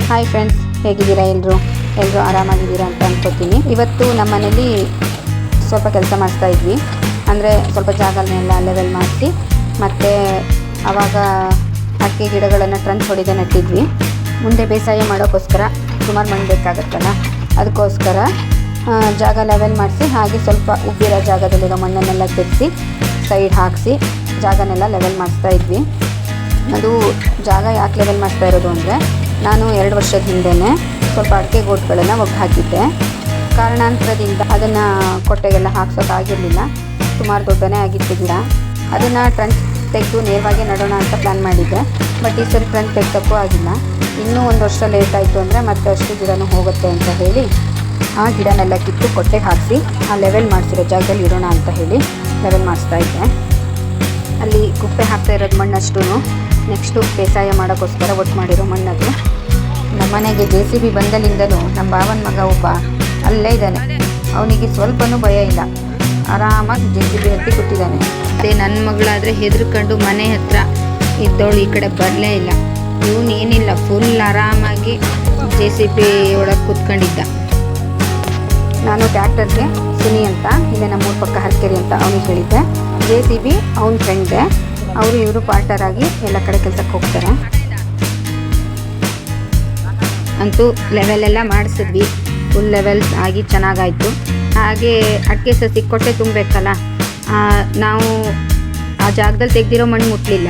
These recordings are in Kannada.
ಹಾಯ್ ಫ್ರೆಂಡ್ಸ್, ಹೇಗಿದ್ದೀರಾ? ಎಲ್ಲರೂ ಆರಾಮಾಗಿದ್ದೀರಾ ಅಂತ ಅನ್ಕೋತೀನಿ. ಇವತ್ತು ನಮ್ಮ ಮನೇಲಿ ಸ್ವಲ್ಪ ಕೆಲಸ ಮಾಡಿಸ್ತಾ ಇದ್ವಿ. ಅಂದರೆ ಸ್ವಲ್ಪ ಜಾಗಗಳನ್ನೆಲ್ಲ ಲೆವೆಲ್ ಮಾಡಿಸಿ ಮತ್ತು ಆವಾಗ ಅಡಿಕೆ ಗಿಡಗಳನ್ನು ಟ್ರಂಚ್ ಹೊಡೆದೇ ನೆಟ್ಟಿದ್ವಿ. ಮುಂದೆ ಬೇಸಾಯ ಮಾಡೋಕ್ಕೋಸ್ಕರ ಸುಮಾರು ಮಣ್ಣು ಬೇಕಾಗುತ್ತಲ್ಲ, ಅದಕ್ಕೋಸ್ಕರ ಜಾಗ ಲೆವೆಲ್ ಮಾಡಿಸಿ ಹಾಗೆ ಸ್ವಲ್ಪ ಉಬ್ಬಿರೋ ಜಾಗದಲ್ಲಿರೋ ಮಣ್ಣನ್ನೆಲ್ಲ ತೆಗೆಸಿ ಸೈಡ್ ಹಾಕಿಸಿ ಜಾಗನೆಲ್ಲ ಲೆವೆಲ್ ಮಾಡಿಸ್ತಾ ಇದ್ವಿ. ಅದು ಜಾಗ ಯಾಕೆ ಲೆವೆಲ್ ಮಾಡಿಸ್ತಾ ಇರೋದು ಅಂದರೆ, ನಾನು 2 ವರ್ಷದ ಹಿಂದೆಯೇ ಸ್ವಲ್ಪ ಅಡಿಕೆ ಗೋಟ್ಗಳನ್ನು ಒಗ್ಗು ಹಾಕಿದ್ದೆ. ಕಾರಣಾಂತರದಿಂದ ಅದನ್ನು ಕೊಟ್ಟೆಗೆಲ್ಲ ಹಾಕ್ಸೋಕ್ಕಾಗಿರಲಿಲ್ಲ. ಸುಮಾರು ದೊಡ್ಡನೇ ಆಗಿತ್ತು ಗಿಡ. ಅದನ್ನು ಟ್ರಂಚ್ ತೆಗೆದು ನೇರವಾಗಿ ನಡೋಣ ಅಂತ ಪ್ಲ್ಯಾನ್ ಮಾಡಿದ್ದೆ. ಬಟ್ ಈ ಸರಿ ಟ್ರಂಚ್ ತೆಗ್ಸೋಕ್ಕೂ ಆಗಿಲ್ಲ. ಇನ್ನೂ 1 ವರ್ಷ ಲೇಟ್ ಆಯಿತು ಅಂದರೆ ಮತ್ತೆ ಅಷ್ಟು ಗಿಡನೂ ಹೋಗುತ್ತೆ ಅಂತ ಹೇಳಿ ಆ ಗಿಡನೆಲ್ಲ ಕಿತ್ತು ಕೊಟ್ಟೆಗೆ ಹಾಕಿಸಿ ಆ ಲೆವೆಲ್ ಮಾಡಿಸಿರೋ ಜಾಗದಲ್ಲಿ ಇರೋಣ ಅಂತ ಹೇಳಿ ಲೆವೆಲ್ ಮಾಡಿಸ್ತಾ ಇದ್ದೆ. ಅಲ್ಲಿ ಕುಪ್ಪೆ ಹಾಕ್ತಾ ಇರೋದು ಮಣ್ಣಷ್ಟು ನೆಕ್ಸ್ಟು ಬೇಸಾಯ ಮಾಡೋಕ್ಕೋಸ್ಕರ ಒಟ್ಟು ಮಾಡಿರೋ ಮಣ್ಣದು. ನಮ್ಮ ಮನೆಗೆ JCB ಬಂದಲಿಂದಲೂ ನಮ್ಮ ಭಾವನ ಮಗ ಒಬ್ಬ ಅಲ್ಲೇ ಇದ್ದಾನೆ. ಅವನಿಗೆ ಸ್ವಲ್ಪನೂ ಭಯ ಇಲ್ಲ, ಆರಾಮಾಗಿ JCB ಹತ್ತಿ ಕೂತಿದ್ದಾನೆ. ಅದೇ ನನ್ನ ಮಗಳಾದರೆ ಹೆದರ್ಕೊಂಡು ಮನೆ ಹತ್ರ ಇದ್ದವಳು ಈ ಕಡೆ ಬರಲೇ ಇಲ್ಲ. ಇವನೇನಿಲ್ಲ, ಫುಲ್ ಆರಾಮಾಗಿ JCB ಒಳಗೆ ಕೂತ್ಕೊಂಡಿದ್ದ. ನಾನು ಟ್ಯಾಕ್ಟರ್ಗೆ ಸುನಿ ಅಂತ, ಇಲ್ಲೇ ನಮ್ಮೂರ ಪಕ್ಕ ಹರ್ಕೆರೆ ಅಂತ ಅವನಿಗೆ ಹೇಳಿದ್ದೆ. JCB ಅವನ ಫ್ರೆಂಡೆ, ಅವರು ಇವರು ಪಾರ್ಟ್ನರ್ ಆಗಿ ಎಲ್ಲ ಕಡೆ ಕೆಲಸಕ್ಕೆ ಹೋಗ್ತಾರೆ. ಅಂತೂ ಲೆವೆಲೆಲ್ಲ ಮಾಡಿಸಿದ್ವಿ. ಫುಲ್ ಲೆವೆಲ್ಸ್ ಆಗಿ ಚೆನ್ನಾಗಾಯಿತು. ಹಾಗೆ ಅಡಿಕೆ ಸಸಿ ಕೊಟ್ಟೆ ತುಂಬಬೇಕಲ್ಲ, ನಾವು ಆ ಜಾಗದಲ್ಲಿ ತೆಗೆದಿರೋ ಮಣ್ಣು ಮುಟ್ಟಲಿಲ್ಲ.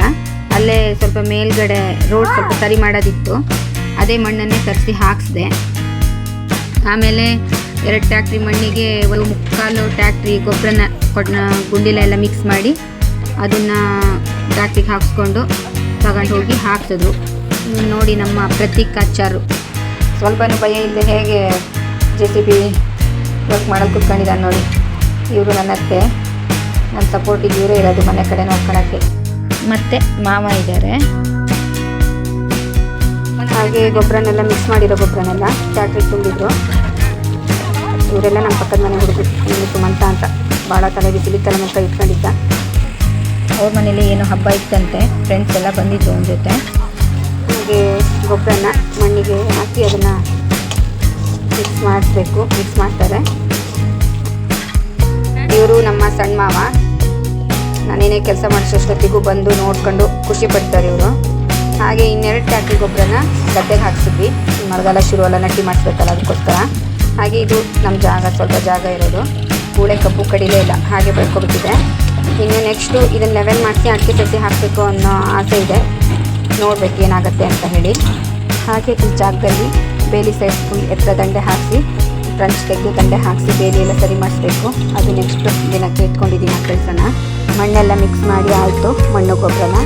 ಅಲ್ಲೇ ಸ್ವಲ್ಪ ಮೇಲ್ಗಡೆ ರೋಡ್ ಸ್ವಲ್ಪ ಸರಿ ಮಾಡೋದಿತ್ತು, ಅದೇ ಮಣ್ಣನ್ನೇ ತರಿಸಿ ಹಾಕಿಸ್ದೆ. ಆಮೇಲೆ 2 ಟ್ಯಾಕ್ಟ್ರಿ ಮಣ್ಣಿಗೆ 1/4 ಟ್ಯಾಕ್ಟ್ರಿ ಗೊಬ್ಬರನ ಗುಂಡಿಲೆಲ್ಲ ಮಿಕ್ಸ್ ಮಾಡಿ ಅದನ್ನು ಟ್ಯಾಕ್ಟ್ರಿಗೆ ಹಾಕ್ಸ್ಕೊಂಡು ತಗೊಂಡು ಹೋಗಿ ಹಾಕ್ಸಿದ್ರು. ನೋಡಿ ನಮ್ಮ ಪ್ರತೀಕ್ ಆಚಾರು ಸ್ವಲ್ಪನೂ ಭಯ ಇಲ್ಲದೆ ಹೇಗೆ JCB ವರ್ಕ್ ಮಾಡೋಕ್ಕೆ ಕೂತ್ಕೊಂಡಿದ್ದಾನೆ ನೋಡಿ. ಇವರು ನನ್ನ ಅತ್ತೆ, ನನ್ನ ಸಪೋರ್ಟಿಗೆ ಇವರೇ ಇರೋದು ಮನೆ ಕಡೆ ನೋಡ್ಕೊಳಕ್ಕೆ. ಮತ್ತು ಮಾವ ಇದ್ದಾರೆ. ಹಾಗೆ ಗೊಬ್ಬರನೆಲ್ಲ ಮಿಕ್ಸ್ ಮಾಡಿರೋ ಗೊಬ್ಬರನೆಲ್ಲ ಟ್ಯಾಕ್ಟ್ರಿಗೆ ತುಂಬಿದ್ರು. ಇವರೆಲ್ಲ ನಮ್ಮ ಪಕ್ಕದ ಮನೆ ಹುಡುಗರು, ಇನ್ನು ಸುಮಂತ ಅಂತ, ಭಾಳ ತಲೆ ಬಿಸಿಲಿ ತಲೆ ಮುಖ ಇಟ್ಕೊಂಡಿದ್ದ. ಅವ್ರ ಮನೇಲಿ ಏನೋ ಹಬ್ಬ ಇತ್ತಂತೆ, ಫ್ರೆಂಡ್ಸ್ ಎಲ್ಲ ಬಂದಿದ್ದು ಅವನ ಜೊತೆ. ಹಾಗೆ ಗೊಬ್ಬರನ ಮಣ್ಣಿಗೆ ಹಾಕಿ ಅದನ್ನು ಮಿಕ್ಸ್ ಮಾಡ್ತಾರೆ. ಇವರು ನಮ್ಮ ಸಣ್ಣ ಮಾವ. ನಾನೇನೇ ಕೆಲಸ ಮಾಡಿಸೋಷ್ಟೊತ್ತಿಗೂ ಬಂದು ನೋಡ್ಕೊಂಡು ಖುಷಿ ಪಡ್ತಾರೆ ಇವರು. ಹಾಗೆ 2 ಟ್ಯಾಕ್ಟ್ರಿ ಗೊಬ್ಬರನ ಗದ್ದೆಗೆ ಹಾಕ್ಸಿದ್ವಿ. ಮಳೆಗಾಲ ಶುರುವಲ್ಲ, ನಟ್ಟಿ ಮಾಡಿಸ್ಬೇಕಲ್ಲ, ಅದಕ್ಕೋಸ್ಕರ. ಹಾಗೆ ಇದು ನಮ್ಮ ಜಾಗ, ಸ್ವಲ್ಪ ಜಾಗ ಇರೋದು. ಕೂಳೆ ಕಬ್ಬು ಕಡಿಲೇ ಇಲ್ಲ, ಹಾಗೆ ಬೆಳ್ಕೊಬಿಟ್ಟಿದೆ. ಇನ್ನು ನೆಕ್ಸ್ಟು ಇದನ್ನು ಲೆವೆಲ್ ಮಾಡಿಸಿ ಅಡಿಕೆ ಸಸಿ ಹಾಕಬೇಕು ಅನ್ನೋ ಆಸೆ ಇದೆ. ನೋಡ್ಬೇಕು ಏನಾಗುತ್ತೆ ಅಂತ ಹೇಳಿ. ಹಾಗೆ ಈ ಜಾಗದಲ್ಲಿ ಬೇಲಿ ಸೈಡ್ ಫುಲ್ ಎತ್ತರ ದಂಡೆ ಹಾಕಿಸಿ, ಟ್ರಂಚ್ ತೆಗೆದು ದಂಡೆ ಹಾಕಿಸಿ ಬೇಲಿ ಎಲ್ಲ ಸರಿ ಮಾಡಿಸ್ಬೇಕು. ಅದು ನೆಕ್ಸ್ಟ್ ದಿನಕ್ಕೆ ಇಟ್ಕೊಂಡಿದ್ದೀನಿ ಆ ಕೆಲಸನ. ಮಣ್ಣೆಲ್ಲ ಮಿಕ್ಸ್ ಮಾಡಿ ಆಯಿತು, ಮಣ್ಣು ಗೊಬ್ಬರನ.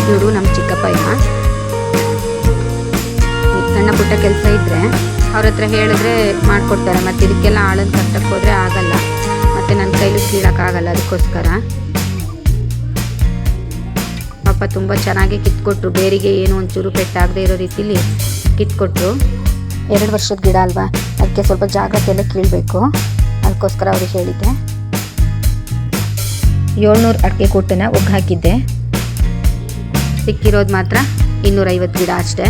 ಇವರು ನಮ್ಮ ಚಿಕ್ಕಪ್ಪಯ್ಯ. ಸಣ್ಣ ಪುಟ್ಟ ಕೆಲಸ ಇದ್ದರೆ ಅವ್ರ ಹತ್ರ ಹೇಳಿದ್ರೆ ಮಾಡಿಕೊಡ್ತಾರೆ. ಮತ್ತು ಇದಕ್ಕೆಲ್ಲ ಆಳನ್ನು ಕಟ್ಟಕ್ಕೆ ಹೋದರೆ ಆಗಲ್ಲ, ಮತ್ತು ನನ್ನ ಕೈಲೂ ಕೀಳೋಕ್ಕಾಗಲ್ಲ. ಅದಕ್ಕೋಸ್ಕರ ಪಾಪ ತುಂಬ ಚೆನ್ನಾಗಿ ಕಿತ್ಕೊಟ್ರು. ಬೇರಿಗೆ ಏನು ಒಂಚೂರು ಪೆಟ್ಟಾಗದೆ ಇರೋ ರೀತಿಲಿ ಕಿತ್ಕೊಟ್ರು. 2 ವರ್ಷದ ಗಿಡ ಅಲ್ವಾ, ಅದಕ್ಕೆ ಸ್ವಲ್ಪ ಜಾಗ್ರತೆಯಲ್ಲೇ ಕೀಳಬೇಕು. ಅದಕ್ಕೋಸ್ಕರ ಅವ್ರಿಗೆ ಹೇಳಿದ್ದೆ. 700 ಅಡಿಕೆ ಕೊಟ್ಟನ್ನು ಒಗ್ಗು ಹಾಕಿದ್ದೆ. ಸಿಕ್ಕಿರೋದು ಮಾತ್ರ 250 ಗಿಡ ಅಷ್ಟೇ.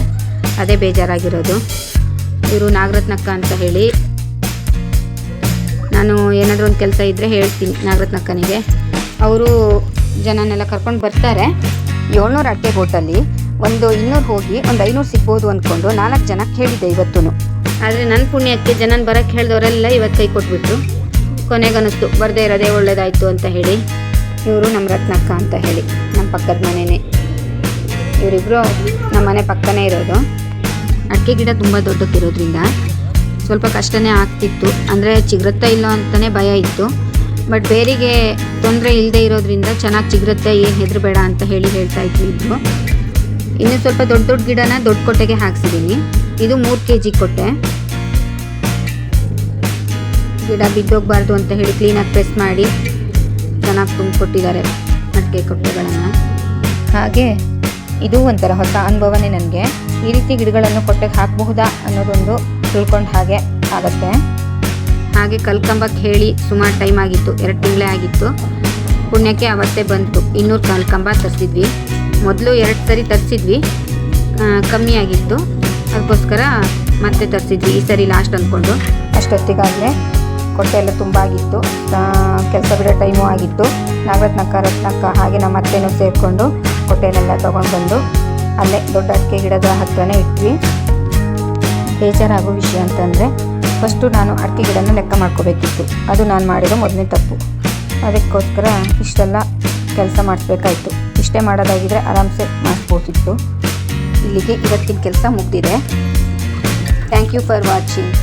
ಅದೇ ಬೇಜಾರಾಗಿರೋದು. ಇವರು ನಾಗರತ್ನಕ್ಕ ಅಂತ ಹೇಳಿ, ನಾನು ಏನಾದರೂ ಒಂದು ಕೆಲಸ ಇದ್ದರೆ ಹೇಳ್ತೀನಿ ನಾಗರತ್ನಕ್ಕನಿಗೆ. ಅವರು ಜನನೆಲ್ಲ ಕರ್ಕೊಂಡು ಬರ್ತಾರೆ. 700 ಅಡಿಕೆ ಗೋಟಲ್ಲಿ ಒಂದು 200 ಹೋಗಿ ಒಂದು 500 ಸಿಗ್ಬೋದು ಅಂದ್ಕೊಂಡು 4 ಜನಕ್ಕೆ ಹೇಳಿದ್ದೆ ಇವತ್ತೂ. ಆದರೆ ನನ್ನ ಪುಣ್ಯಕ್ಕೆ ಜನನ ಬರೋಕ್ಕೆ ಹೇಳಿದವರೆಲ್ಲ ಇವತ್ತು ಕೈ ಕೊಟ್ಬಿಟ್ರು. ಕೊನೆಗನ್ನಿಸ್ತು ಬರದೇ ಇರೋದೇ ಒಳ್ಳೇದಾಯಿತು ಅಂತ ಹೇಳಿ. ಇವರು ನಮ್ಮ ರತ್ನಕ್ಕ ಅಂತ ಹೇಳಿ, ನಮ್ಮ ಪಕ್ಕದ ಮನೆಯೇ. ಇವರಿಬ್ಬರು ನಮ್ಮ ಮನೆ ಪಕ್ಕನೇ ಇರೋದು. ಅಡಿಕೆ ಗಿಡ ತುಂಬ ದೊಡ್ಡಕ್ಕಿರೋದ್ರಿಂದ ಸ್ವಲ್ಪ ಕಷ್ಟನೇ ಆಗ್ತಿತ್ತು. ಅಂದರೆ ಚಿಗುರುತ್ತಾ ಇಲ್ಲ ಅಂತಲೇ ಭಯ ಇತ್ತು. ಬಟ್ ಬೇರಿಗೆ ತೊಂದರೆ ಇಲ್ಲದೆ ಇರೋದ್ರಿಂದ ಚೆನ್ನಾಗಿ ಚಿಗುರುತ್ತೆ, ಏನು ಹೆದರಬೇಡ ಅಂತ ಹೇಳ್ತಾ ಇದ್ರು. ಇನ್ನು ಸ್ವಲ್ಪ ದೊಡ್ಡ ಗಿಡನ ದೊಡ್ಡ ಕೊಟ್ಟೆಗೆ ಹಾಕ್ಸಿದ್ದೀನಿ. ಇದು 3 kg ಕೊಟ್ಟೆ. ಗಿಡ ಬಿದ್ದೋಗಬಾರ್ದು ಅಂತ ಹೇಳಿ ಕ್ಲೀನಾಗಿ ಪ್ರೆಸ್ ಮಾಡಿ ಚೆನ್ನಾಗಿ ತುಂಬಿಕೊಟ್ಟಿದ್ದಾರೆ ಅಡಿಕೆ ಕೊಟ್ಟೆಗಳನ್ನು. ಹಾಗೆ ಇದು ಒಂಥರ ಹೊಸ ಅನುಭವನೇ ನನಗೆ. ಈ ರೀತಿ ಗಿಡಗಳನ್ನು ಕೊಟ್ಟೆಗೆ ಹಾಕಬಹುದಾ ಅನ್ನೋದೊಂದು ತಿಳ್ಕೊಂಡು ಹಾಗೆ ಆಗುತ್ತೆ. ಹಾಗೆ ಕಲ್ಕಂಬಕ್ಕೆ ಹೇಳಿ ಸುಮಾರು ಟೈಮ್ ಆಗಿತ್ತು, 2 ತಿಂಗಳೇ ಆಗಿತ್ತು. ಪುಣ್ಯಕ್ಕೆ ಅವತ್ತೇ ಬಂತು. 200 ಕಲ್ಕಂಬ ತರಿಸಿದ್ವಿ. ಮೊದಲು 2 ಸರಿ ತರಿಸಿದ್ವಿ. ಕಮ್ಮಿ ಆಗಿತ್ತು. ಅದಕ್ಕೋಸ್ಕರ ಮತ್ತೆ ತರಿಸಿದ್ವಿ ಈ ಸರಿ ಲಾಸ್ಟ್ ಅಂದ್ಕೊಂಡು. ಅಷ್ಟೊತ್ತಿಗಾಗಲೇ ಕೊಟ್ಟೆ ಎಲ್ಲ ತುಂಬ ಆಗಿತ್ತು, ಕೆಲಸ ಬಿಡೋ ಟೈಮು ಆಗಿತ್ತು. ನಾಗರತ್ನಕ್ಕ ರತ್ನಕ್ಕ ಹಾಗೆ ನಮ್ಮ ಅತ್ತೆನೂ ಸೇರಿಕೊಂಡು ಕೊಟ್ಟೆನೆಲ್ಲ ತೊಗೊಂಡು ಬಂದು ಅಲ್ಲೇ ದೊಡ್ಡ ಅಡಿಕೆ ಗಿಡದ ಹತ್ರನೇ ಇಟ್ವಿ. ಬೇಜಾರಾಗೋ ವಿಷಯ ಅಂತಂದರೆ ಫಸ್ಟು ನಾನು ಅಡಿಕೆ ಗಿಡನ ಲೆಕ್ಕ ಮಾಡ್ಕೋಬೇಕಿತ್ತು. ಅದು ನಾನು ಮಾಡಿರೋ ಮೊದಲನೇ ತಪ್ಪು. ಅದಕ್ಕೋಸ್ಕರ ಇಷ್ಟೆಲ್ಲ ಕೆಲಸ ಮಾಡಿಸ್ಬೇಕಾಯ್ತು. ಇಷ್ಟೇ ಮಾಡೋದಾಗಿದ್ದರೆ ಆರಾಮ್ಸೆ ಮಾಡಿಸ್ಬೋದಿತ್ತು. ಇಲ್ಲಿಗೆ ಇವತ್ತಿನ ಕೆಲಸ ಮುಗಿದಿದೆ. Thank you for watching.